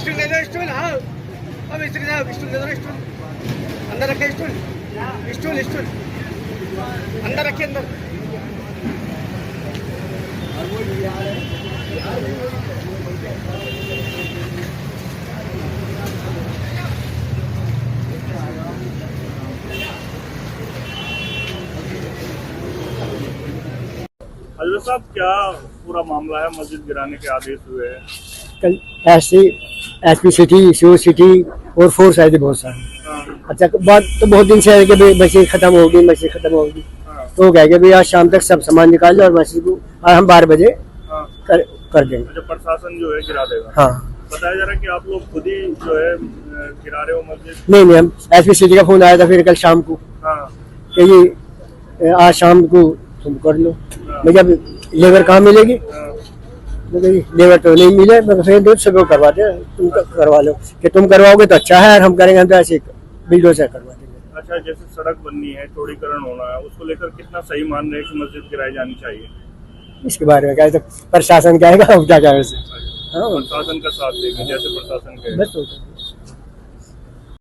Stool दे दो, stool. हाँ, अब मिस्त्री साहब स्टूल दे दो, स्टूल अंदर रखे, स्टूल स्टूल स्टूल अंदर रखिए, अंदर। हजरत साहब, क्या पूरा मामला है? मस्जिद गिराने के आदेश हुए हैं। कल एसपी सिटी, शिव सिटी और फोर्स आए थे बहुत सारे। हाँ, अच्छा, बात तो बहुत दिन से है कि भाई मस्जिद खत्म होगी, मस्जिद खत्म होगी। हाँ, तो कह के भाई आज शाम तक सब सामान निकाल लो और मस्जिद को आज हम 12 बजे हाँ। कर देंगे। अच्छा, प्रशासन जो है गिरा देगा। हाँ, बताया जा रहा है कि आप लोग खुद ही जो है गिरा रहे हो मस्जिद। नहीं नहीं, हम एसपी सिटी का फोन आया था फिर कल शाम को हाँ, कि ये आज शाम को तुम कर लो। मैं जब लेबर कहाँ मिलेगी, हाँ। लेबर तो नहीं मिले, मैं फिर दूध से करवा दे, तुम करवा लो कि तुम करवाओगे तो अच्छा है, और हम करेंगे हम तो ऐसे बिल्डो से करवा देंगे। अच्छा, जैसे सड़क बननी है, चौड़ीकरण होना है, उसको लेकर कितना सही मान रहे हैं कि मस्जिद गिराई जानी चाहिए? इसके बारे में क्या है, तो प्रशासन कहेगा, हम क्या कहें उसे। हाँ, प्रशासन का साथ देंगे जैसे प्रशासन के बस होता है।